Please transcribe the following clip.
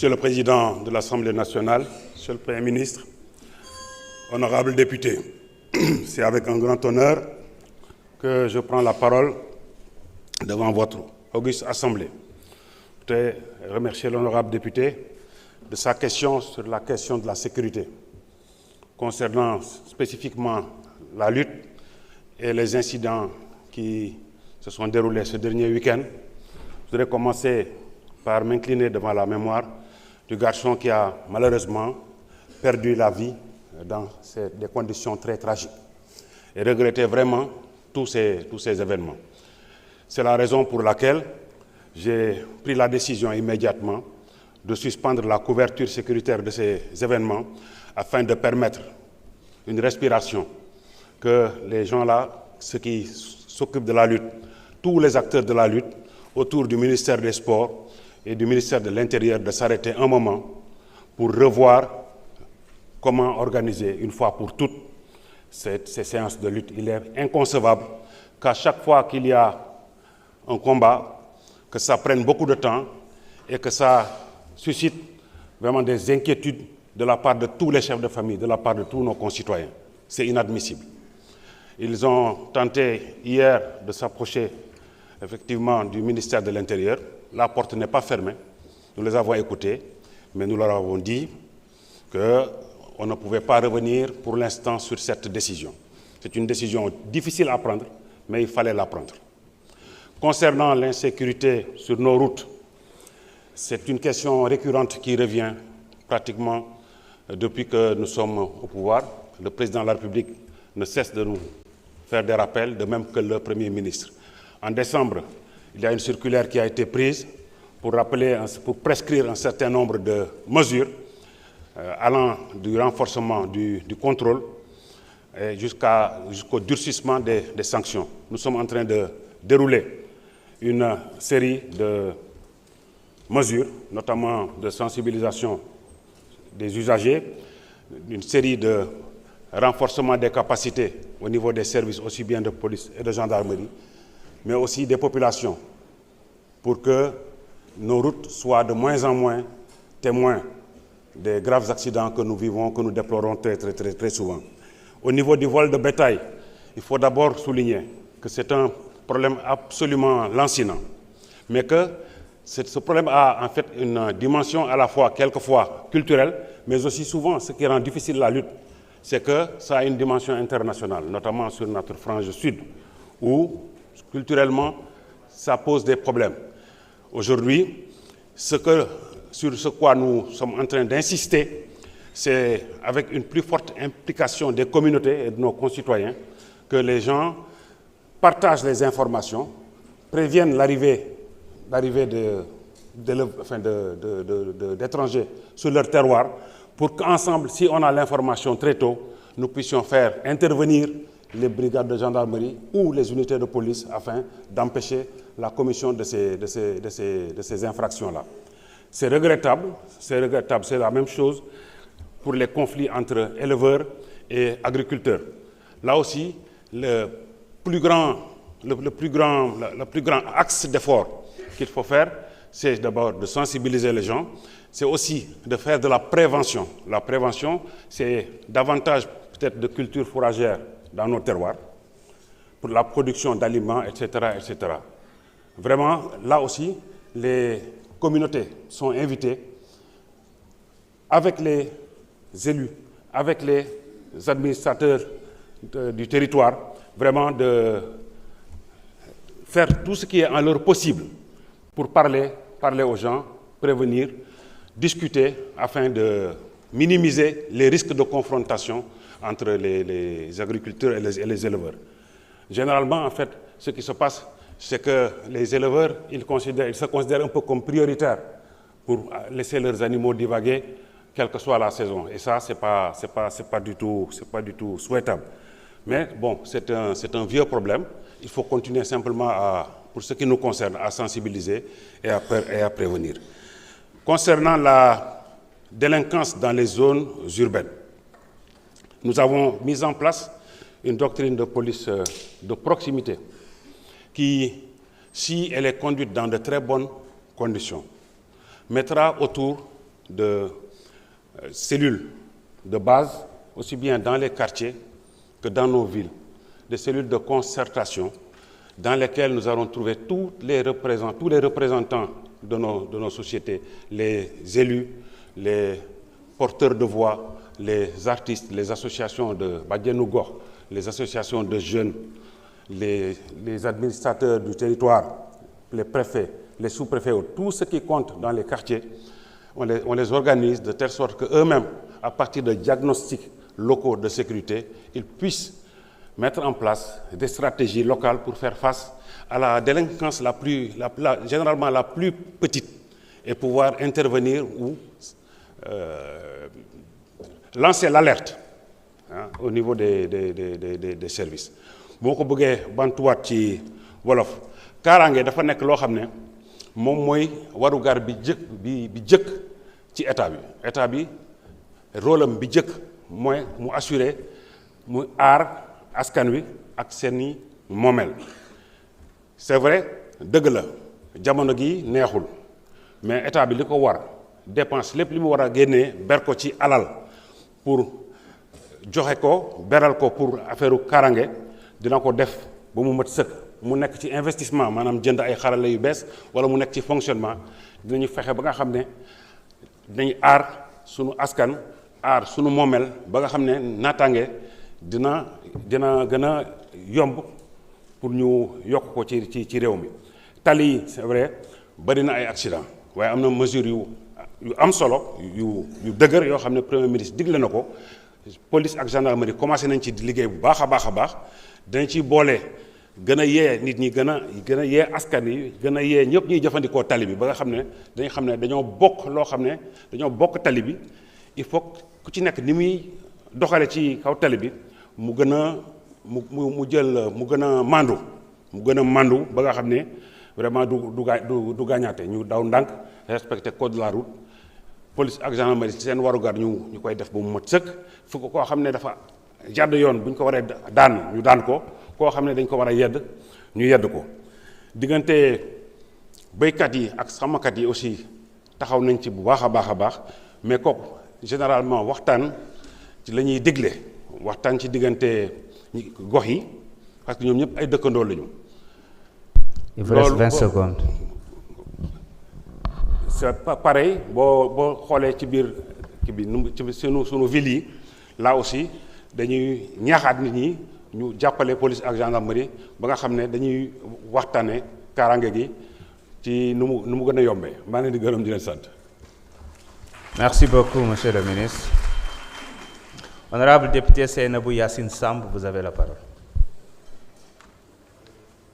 Monsieur le Président de l'Assemblée nationale, Monsieur le Premier ministre, honorables députés, c'est avec un grand honneur que je prends la parole devant votre auguste Assemblée. Je voudrais remercier l'honorable député de sa question sur la question de la sécurité, concernant spécifiquement la lutte et les incidents qui se sont déroulés ce dernier week-end. Je voudrais commencer par m'incliner devant la mémoire du garçon qui a malheureusement perdu la vie dans des conditions très tragiques et regretter vraiment tous ces événements. C'est la raison pour laquelle j'ai pris la décision immédiatement de suspendre la couverture sécuritaire de ces événements afin de permettre une respiration, que les gens-là, ceux qui s'occupent de la lutte, tous les acteurs de la lutte autour du ministère des Sports et du ministère de l'Intérieur, de s'arrêter un moment pour revoir comment organiser une fois pour toutes ces séances de lutte. Il est inconcevable qu'à chaque fois qu'il y a un combat, que ça prenne beaucoup de temps et que ça suscite vraiment des inquiétudes de la part de tous les chefs de famille, de la part de tous nos concitoyens. C'est inadmissible. Ils ont tenté hier de s'approcher effectivement du ministère de l'Intérieur. La porte n'est pas fermée. Nous les avons écoutés, mais nous leur avons dit qu'on ne pouvait pas revenir pour l'instant sur cette décision. C'est une décision difficile à prendre, mais il fallait la prendre. Concernant l'insécurité sur nos routes, c'est une question récurrente qui revient pratiquement depuis que nous sommes au pouvoir. Le président de la République ne cesse de nous faire des rappels, de même que le Premier ministre. En décembre, il y a une circulaire qui a été prise pour prescrire un certain nombre de mesures allant du renforcement du contrôle jusqu'au durcissement des sanctions. Nous sommes en train de dérouler une série de mesures, notamment de sensibilisation des usagers, une série de renforcement des capacités au niveau des services aussi bien de police et de gendarmerie, mais aussi des populations, pour que nos routes soient de moins en moins témoins des graves accidents que nous vivons, que nous déplorons très souvent. Au niveau du vol de bétail, il faut d'abord souligner que c'est un problème absolument lancinant, mais que ce problème a en fait une dimension à la fois, quelquefois culturelle, mais aussi souvent, ce qui rend difficile la lutte, c'est que ça a une dimension internationale, notamment sur notre frange sud, où culturellement, ça pose des problèmes. Aujourd'hui, sur ce quoi nous sommes en train d'insister, c'est avec une plus forte implication des communautés et de nos concitoyens que les gens partagent les informations, préviennent l'arrivée d'étrangers sur leur terroir, pour qu'ensemble, si on a l'information très tôt, nous puissions faire intervenir les brigades de gendarmerie ou les unités de police afin d'empêcher la commission de ces infractions-là. C'est regrettable, c'est la même chose pour les conflits entre éleveurs et agriculteurs. Là aussi, le plus grand axe d'effort qu'il faut faire, c'est d'abord de sensibiliser les gens, c'est aussi de faire de la prévention. La prévention, c'est davantage peut-être de culture fourragère dans nos terroirs, pour la production d'aliments, etc., etc. Vraiment, là aussi, les communautés sont invitées, avec les élus, avec les administrateurs du territoire, vraiment de faire tout ce qui est en leur possible pour parler aux gens, prévenir, discuter afin de minimiser les risques de confrontation entre les agriculteurs et les éleveurs. Généralement, en fait, ce qui se passe, c'est que les éleveurs, ils se considèrent un peu comme prioritaires pour laisser leurs animaux divaguer, quelle que soit la saison. Et ça, c'est pas du tout souhaitable. Mais bon, c'est un vieux problème. Il faut continuer simplement, pour ce qui nous concerne, à sensibiliser et à prévenir. Concernant la délinquance dans les zones urbaines, nous avons mis en place une doctrine de police de proximité qui, si elle est conduite dans de très bonnes conditions, mettra autour de cellules de base, aussi bien dans les quartiers que dans nos villes, des cellules de concertation dans lesquelles nous allons trouver tous les représentants de nos sociétés, les élus, les porteurs de voix, les artistes, les associations de Badianou Gox, les associations de jeunes, les administrateurs du territoire, les préfets, les sous-préfets, tout ce qui compte dans les quartiers, on les organise de telle sorte qu'eux-mêmes, à partir de diagnostics locaux de sécurité, ils puissent mettre en place des stratégies locales pour faire face à la délinquance généralement la plus petite et pouvoir intervenir ou lancer l'alerte au niveau des services. boo ko bëggee bantuwaat ci wolof kaaraange dafa nekk loo xam ne moom mooy warugar bi jëkk ci état bi rôle am bi jëkk mooy mu assurer mu aar askan wi ak seeni moomeel. C'est vrai dëgg la jamono gi neexul mais état bi li ko war dépense lépp li mu war a génnee ber ko ci alal pour joxe ko beral ko pour affaire kaaraange dina ko def ba mu mat sëkk mu nekk ci investissement maanaam jënd ay xarala yu bees wala mu nekk ci fonctionnement dinañu fexe ba nga xam ne dinañ aar sunu askan aar sunu moomeel ba nga xam ne naataange dina gën a yomb pour ñu yokk ko ci réew mi. tali yi c'est vrai bari na ay accident waaye am na mesure yu am solo yu dëgër yoo xam ne premier ministre digle na ko police ak gendarmerie commencé nañ ci liggéey bu baax a baax dañ ciy boole gën a yee nit ñi gën a yee askan yi gën a yee ñëpp ñuy jëfandikoo tali bi ba nga xam ne dañu xam ne dañoo bokk loo xam ne dañoo bokk tali bi il faut ku ci nekk ni muy doxale ci kaw tali bi mu gën a mu gën a mandu ba nga xam ne vraiment du gaañaate ñu daw ndànk respecter code de la route police ak gendarmerie ci seen warugar ñu koy def ba mu mat sëkk fu ko koo xam ne dafa jàdd yoon bu ñu ko waree daan ñu daan ko koo xam ne dañ ko war a yedd ñu yedd ko. diggante béykat yi ak sàmmkat yi aussi taxaw nañ ci bu baax a baax mais kooku généralement waxtaan ci la ñuy digle waxtaan ci diggante gox yi parce que ñoom ñëpp ay dëkkandoo lañu. Il vous reste 20 secondes. C'est pas pareil boo xoolee ci biir kii bi ci sunu ville yi là aussi dañuy ñaaxaat nit ñi ñu jàppale police ak gendarmerie ba nga xam ne dañuy waxtaane kaaraange gi ci nu mu gën a yombee maa ngi leen di gërëm di leen sant. Merci beaucoup, monsieur le ministre. Honorable député Seynabou Yassine Samb, vous avez la parole.